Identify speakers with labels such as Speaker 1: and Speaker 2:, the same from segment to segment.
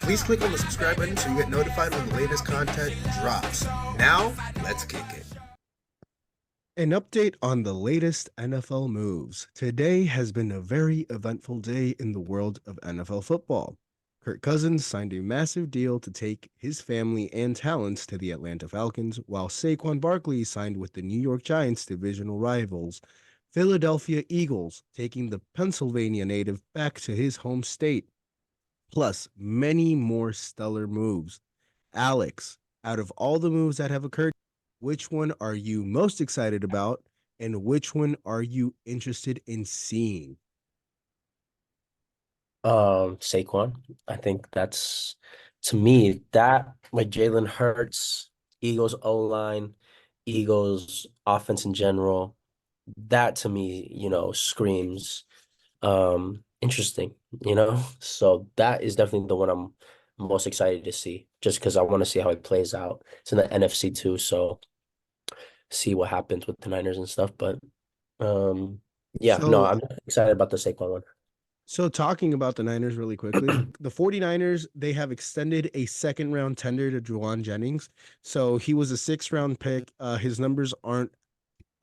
Speaker 1: Please click on the subscribe button so you get notified when the latest content drops. Now, let's kick it.
Speaker 2: An update on the latest NFL moves. Today has been a very eventful day in the world of NFL football. Kirk Cousins signed a massive deal to take his family and talents to the Atlanta Falcons, while Saquon Barkley signed with the New York Giants' divisional rivals, Philadelphia Eagles, taking the Pennsylvania native back to his home state. Plus, many more stellar moves. Alex, out of all the moves that have occurred, which one are you most excited about, and which one are you interested in seeing?
Speaker 3: Saquon. I think that's to me that like Jalen Hurts, Eagles O line, Eagles offense in general. That to me, screams interesting, So that is definitely the one I'm most excited to see, just because I want to see how it plays out. It's in the NFC too, so see what happens with the Niners and stuff. But yeah, no,
Speaker 2: So,
Speaker 3: I'm excited about the Saquon one.
Speaker 2: so talking about the Niners really quickly, the 49ers, they have extended a second round tender to Juwan Jennings. So he was a sixth round pick. His numbers aren't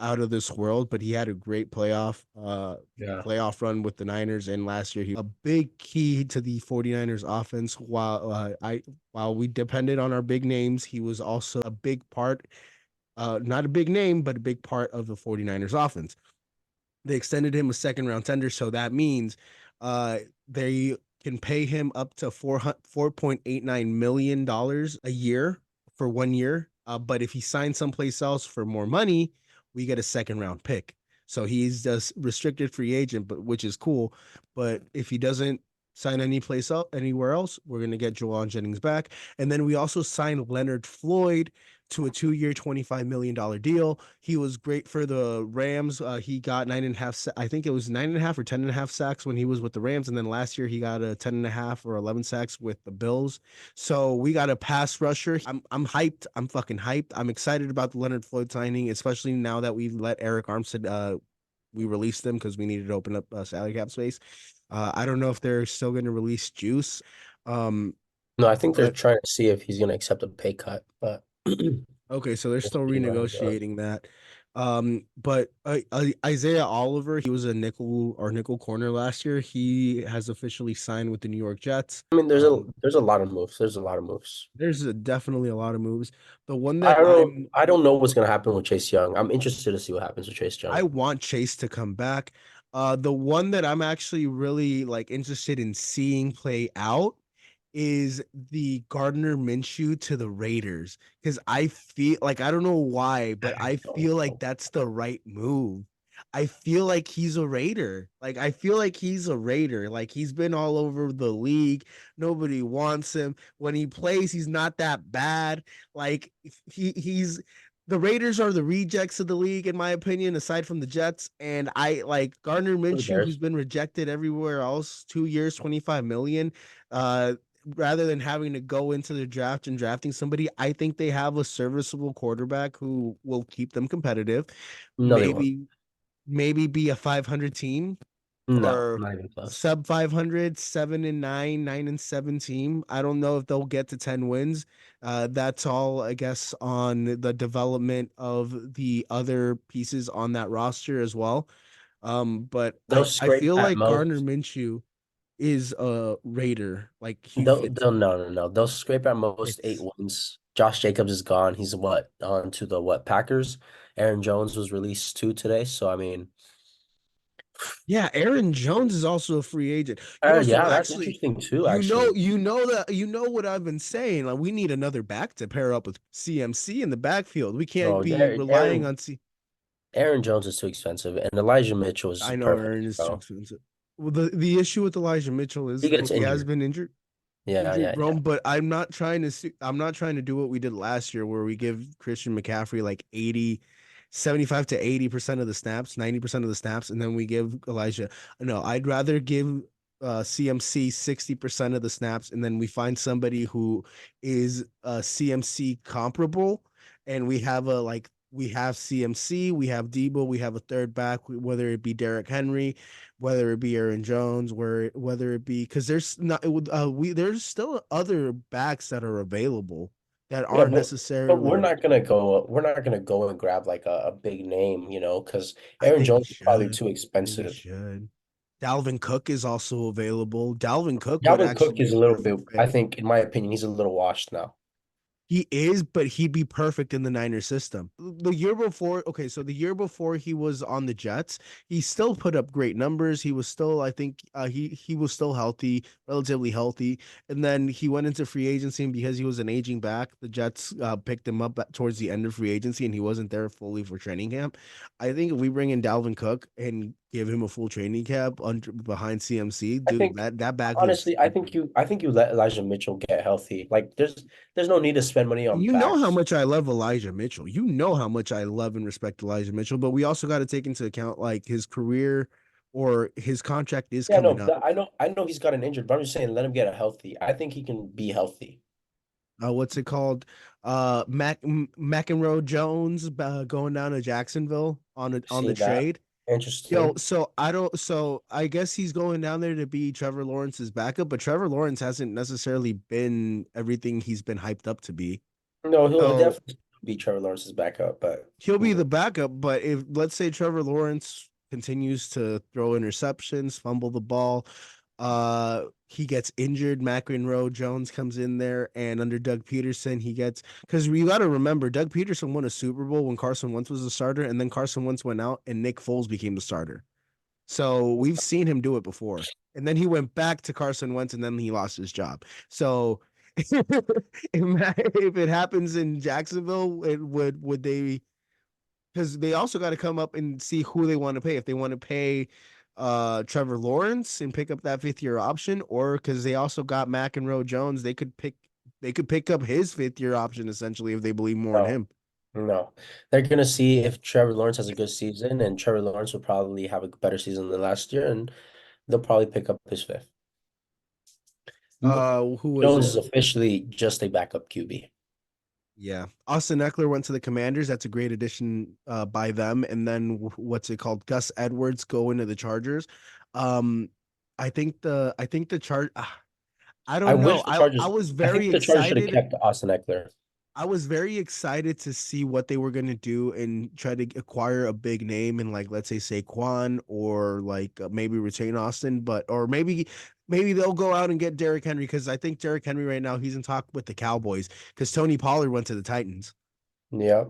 Speaker 2: out of this world, but he had a great
Speaker 3: Yeah.
Speaker 2: playoff run with the Niners, and last year he a big key to the 49ers offense. While we depended on our big names, he was also a big part, not a big name, but a big part of the 49ers offense. They extended him a second round tender, so that means they can pay him up to $4.89 million a year for 1 year. But if he signs someplace else for more money, we get a second round pick. So he's just restricted free agent, but which is cool. But if he doesn't sign anywhere else, we're gonna get Juwan Jennings back. And then we also signed Leonard Floyd to a 2 year, $25 million deal. He was great for the Rams. He got 9.5, I think it was 9.5 or 10.5 sacks when he was with the Rams. And then last year he got a 10.5 or 11 sacks with the Bills. So we got a pass rusher. I'm hyped. I'm fucking hyped. I'm excited about the Leonard Floyd signing, especially now that we've let Eric Armstead, we released them because we needed to open up salary cap space. I don't know if they're still going to release Juice. Um,
Speaker 3: No, I think they're
Speaker 2: but
Speaker 3: trying to see if he's going to accept a pay cut, but
Speaker 2: Okay, so they're
Speaker 3: we'll
Speaker 2: still
Speaker 3: see how it goes.
Speaker 2: renegotiating that. But Isaiah Oliver, he was a nickel corner last year. He has officially signed with the New York Jets.
Speaker 3: I mean, there's a
Speaker 2: Um,
Speaker 3: there's a lot of moves. There's a lot of moves.
Speaker 2: definitely a lot of moves. The one
Speaker 3: I
Speaker 2: that
Speaker 3: don't I don't know what's going to happen with Chase Young. I'm interested to see what happens with Chase
Speaker 2: I
Speaker 3: Young.
Speaker 2: want Chase to come back. The one that I'm actually really like interested in seeing play out is the Gardner Minshew to the Raiders, because I feel like, I don't know why, but
Speaker 3: I
Speaker 2: I
Speaker 3: don't
Speaker 2: feel like
Speaker 3: know.
Speaker 2: that's the right move. I feel like he's a Raider. Like I feel like he's a Raider. Like he's been all over the league. Nobody wants him. When he plays, he's not that bad. Like he's the Raiders are the rejects of the league, in my opinion, aside from the Jets. And I like Gardner
Speaker 3: For the
Speaker 2: Minshew, who's
Speaker 3: Bears.
Speaker 2: been rejected everywhere else, 2 years, 25 million. Rather than having to go into the draft and drafting somebody, I think they have a serviceable quarterback who will keep them competitive.
Speaker 3: No, they won't.
Speaker 2: Maybe be a 500 team,
Speaker 3: No,
Speaker 2: or
Speaker 3: not even close.
Speaker 2: sub 500, 7-9, 9-7 team. I don't know if they'll get to 10 wins. That's all, I guess, on the development of the other pieces on that roster as well. But
Speaker 3: They'll
Speaker 2: I
Speaker 3: scrape
Speaker 2: feel
Speaker 3: at
Speaker 2: like Gardner
Speaker 3: most.
Speaker 2: Minshew is a Raider. Like he
Speaker 3: They'll,
Speaker 2: fits.
Speaker 3: they'll no no no. They'll scrape at most eight
Speaker 2: It's
Speaker 3: wins. Josh Jacobs is gone. He's what on to the what Packers. Aaron Jones was released too today. So I mean,
Speaker 2: Yeah, Aaron Jones is also a free agent. So
Speaker 3: yeah, that's
Speaker 2: actually,
Speaker 3: interesting too. Actually,
Speaker 2: you know what I've been saying. Like we need another back to pair up with CMC in the backfield. We can't
Speaker 3: no,
Speaker 2: be relying on C.
Speaker 3: Aaron Jones is too expensive, and Elijah Mitchell is
Speaker 2: I know
Speaker 3: perfect.
Speaker 2: Aaron is too
Speaker 3: So
Speaker 2: expensive. Well, the issue with Elijah Mitchell
Speaker 3: he
Speaker 2: is
Speaker 3: gets
Speaker 2: he has
Speaker 3: injured.
Speaker 2: been
Speaker 3: Yeah,
Speaker 2: injury
Speaker 3: yeah, yeah.
Speaker 2: prone, but I'm not trying to do what we did last year where we give Christian McCaffrey like 75 to 80% of the snaps, 90% of the snaps, and then we give Elijah. No, I'd rather give CMC 60% of the snaps, and then we find somebody who is CMC comparable, and we have a like we have CMC, we have Debo, we have a third back, whether it be Derrick Henry, whether it be Aaron Jones, whether it be because there's not there's still other backs that are available that
Speaker 3: Yeah,
Speaker 2: aren't
Speaker 3: but we're
Speaker 2: necessarily.
Speaker 3: not gonna go. We're not gonna go and grab like a big name, because
Speaker 2: I
Speaker 3: Aaron
Speaker 2: think we
Speaker 3: Jones is probably
Speaker 2: should.
Speaker 3: too
Speaker 2: I think we
Speaker 3: expensive.
Speaker 2: should. Dalvin Cook is also available. Dalvin Cook would
Speaker 3: Dalvin Cook
Speaker 2: actually be
Speaker 3: is
Speaker 2: a
Speaker 3: a little bit.
Speaker 2: perfect
Speaker 3: I
Speaker 2: fit.
Speaker 3: think, in my opinion, he's a little washed now.
Speaker 2: He is, but he'd be perfect in the Niners system. The year before, okay, so the year before he was on the Jets, he still put up great numbers. He was still, I think, he was still healthy, relatively healthy. And then he went into free agency, and because he was an aging back, the Jets picked him up towards the end of free agency, and he wasn't there fully for training camp. I think if we bring in Dalvin Cook and give him a full training camp under behind CMC,
Speaker 3: I
Speaker 2: dude,
Speaker 3: think
Speaker 2: that backfield.
Speaker 3: honestly, I think you let Elijah Mitchell get healthy. Like there's no need to spend money on
Speaker 2: You know how
Speaker 3: backs.
Speaker 2: much I love Elijah Mitchell. You know how much I love and respect Elijah Mitchell, but we also got to take into account like his career or his contract is
Speaker 3: Yeah,
Speaker 2: coming
Speaker 3: no,
Speaker 2: up.
Speaker 3: I know he's gotten injured, but I'm just saying let him get healthy. I think he can be healthy.
Speaker 2: What's it called? McEnroe Jones going down to Jacksonville on the
Speaker 3: Seen that?
Speaker 2: trade. Yo,
Speaker 3: Interesting.
Speaker 2: so I don't. So I guess he's going down there to be Trevor Lawrence's backup, but Trevor Lawrence hasn't necessarily been everything he's been hyped up to be.
Speaker 3: No, he'll
Speaker 2: So
Speaker 3: definitely be Trevor Lawrence's backup, but
Speaker 2: he'll be the backup, but if let's say Trevor Lawrence continues to throw interceptions, fumble the ball, he gets injured, McEnroe Jones comes in there, and under Doug Peterson, he gets because you got to remember Doug Peterson won a Super Bowl when Carson Wentz was the starter, and then Carson Wentz went out and Nick Foles became the starter. So we've seen him do it before. And then he went back to Carson Wentz and then he lost his job. So if it happens in Jacksonville, it would they because they also got to come up and see who they want to pay. If they want to pay Trevor Lawrence and pick up that fifth year option, or because they also got McEnroe Jones, they could pick up his fifth year option essentially if they believe more in
Speaker 3: no,
Speaker 2: him.
Speaker 3: no. They're gonna see if Trevor Lawrence has a good season, and Trevor Lawrence will probably have a better season than last year, and they'll probably pick up his fifth.
Speaker 2: Who was
Speaker 3: Jones
Speaker 2: it?
Speaker 3: is officially just a backup QB.
Speaker 2: Yeah. Austin Eckler went to the Commanders. That's a great addition by them. And then what's it called? Gus Edwards go into the Chargers. Um I think the I
Speaker 3: I
Speaker 2: don't know.
Speaker 3: wish the Chargers.
Speaker 2: I was
Speaker 3: I
Speaker 2: very
Speaker 3: think the Chargers should have
Speaker 2: excited.
Speaker 3: kept Austin Eckler.
Speaker 2: I was very excited to see what they were going to do and try to acquire a big name and like let's say Saquon or like maybe retain Austin, but or maybe they'll go out and get Derrick Henry because I think Derrick Henry right now he's in talk with the Cowboys because Tony Pollard went to the Titans.
Speaker 3: Yeah,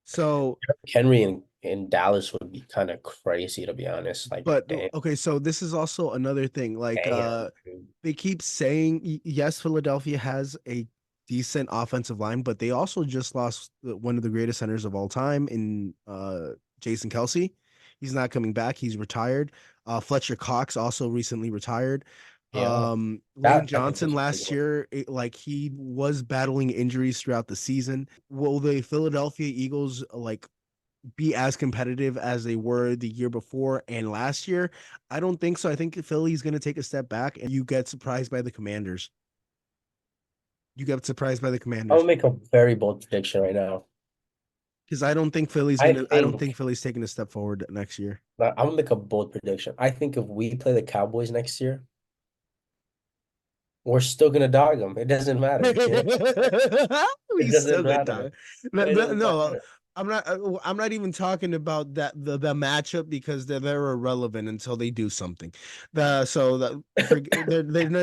Speaker 2: So,
Speaker 3: Henry in Dallas would be kind of crazy, to be honest. Like,
Speaker 2: but
Speaker 3: damn,
Speaker 2: okay, so this is also another thing. Like,
Speaker 3: damn, dude.
Speaker 2: they keep saying yes, Philadelphia has a decent offensive line, but they also just lost one of the greatest centers of all time in Jason Kelsey. He's not coming back. He's retired. Fletcher Cox also recently retired.
Speaker 3: Yeah,
Speaker 2: Lane
Speaker 3: that I think
Speaker 2: Johnson
Speaker 3: was a big
Speaker 2: last
Speaker 3: one.
Speaker 2: year, like he was battling injuries throughout the season. Will the Philadelphia Eagles like be as competitive as they were the year before and last year? I don't think so. I think Philly's going to take a step back and you get surprised by the Commanders. You get surprised by the
Speaker 3: I'm gonna
Speaker 2: Commanders
Speaker 3: make a very bold prediction right now.
Speaker 2: because I don't think Philly's
Speaker 3: I
Speaker 2: going to I don't think
Speaker 3: think
Speaker 2: Philly's taking a step forward next year.
Speaker 3: I'm gonna make a bold prediction. I think if we play the Cowboys next year, we're still gonna dog them. It doesn't matter.
Speaker 2: We
Speaker 3: It
Speaker 2: still
Speaker 3: doesn't
Speaker 2: good
Speaker 3: matter.
Speaker 2: time. No,
Speaker 3: It doesn't
Speaker 2: no,
Speaker 3: matter.
Speaker 2: I'm not even talking about the matchup because they're irrelevant until they do something. They're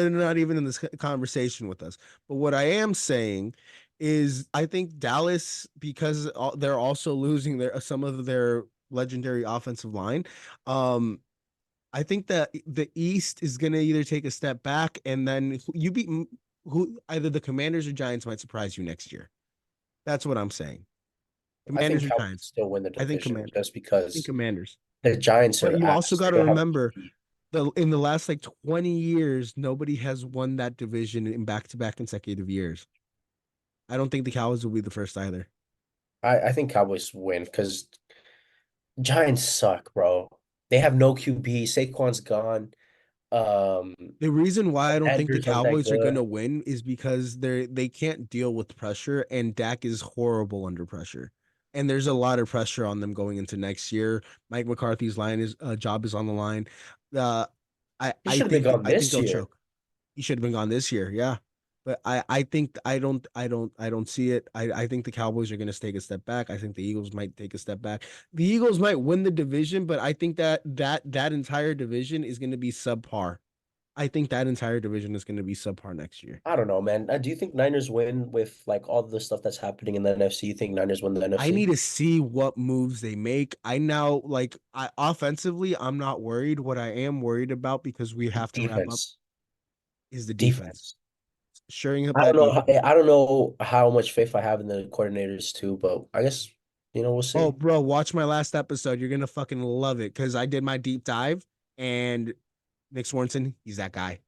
Speaker 2: not even in this conversation with us. But what I am saying is I think Dallas because they're also losing their some of their legendary offensive line. Um, I think that the East is going to either take a step back and then you beat who either the Commanders or Giants might surprise you next year. That's what I'm saying.
Speaker 3: I think
Speaker 2: Commanders or
Speaker 3: Cowboys
Speaker 2: Giants.
Speaker 3: still win the
Speaker 2: I think
Speaker 3: division
Speaker 2: Commanders.
Speaker 3: just
Speaker 2: I think
Speaker 3: because
Speaker 2: Commanders.
Speaker 3: the Giants
Speaker 2: But
Speaker 3: are
Speaker 2: you also got to
Speaker 3: still have
Speaker 2: remember
Speaker 3: Embiid.
Speaker 2: the in the last like 20 years, nobody has won that division in back-to-back consecutive years. I don't think the Cowboys will be the first either.
Speaker 3: I think Cowboys win because Giants suck, bro. They have no QB. Saquon's gone. Um,
Speaker 2: The reason why I don't think the
Speaker 3: Andrews aren't that
Speaker 2: Cowboys are going
Speaker 3: good.
Speaker 2: to win is because they can't deal with pressure and Dak is horrible under pressure. and there's a lot of pressure on them going into next year. Mike McCarthy's job is on the line. Uh,
Speaker 3: He should have been gone
Speaker 2: I think
Speaker 3: this
Speaker 2: they'll
Speaker 3: year.
Speaker 2: choke. He should have been gone this year, yeah. But I think I don't see it. I think the Cowboys are going to take a step back. I think the Eagles might take a step back. The Eagles might win the division, but I think that entire division is going to be subpar. I think that entire division is going to be subpar next year.
Speaker 3: I don't know, man. Do you think Niners win with like all the stuff that's happening in the NFC? You think Niners win the
Speaker 2: I
Speaker 3: NFC?
Speaker 2: need to see what moves they make. I now offensively, I'm not worried. What I am worried about, because we have to wrap up,
Speaker 3: Defense.
Speaker 2: is the defense. Shoring up
Speaker 3: I
Speaker 2: that
Speaker 3: don't know.
Speaker 2: defense.
Speaker 3: I don't know how much faith I have in the coordinators too, but I guess we'll see.
Speaker 2: Oh, bro, watch my last episode. You're gonna fucking love it because I did my deep dive, and Nick Swanson, he's that guy.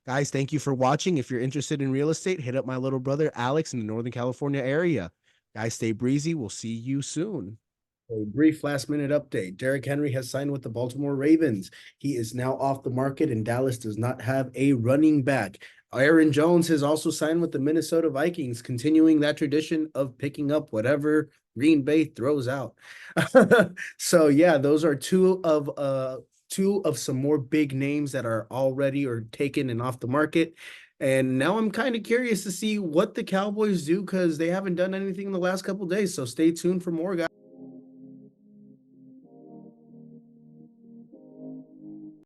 Speaker 2: Guys, thank you for watching. If you're interested in real estate, hit up my little brother Alex in the Northern California area. Guys, stay breezy. We'll see you soon. A brief last minute update. Derrick Henry has signed with the Baltimore Ravens. He is now off the market, and Dallas does not have a running back. Aaron Jones has also signed with the Minnesota Vikings, continuing that tradition of picking up whatever Green Bay throws out. So yeah, those are two of some more big names that are already or taken and off the market. And now I'm kind of curious to see what the Cowboys do, because they haven't done anything in the last couple of days. So stay tuned for more, guys.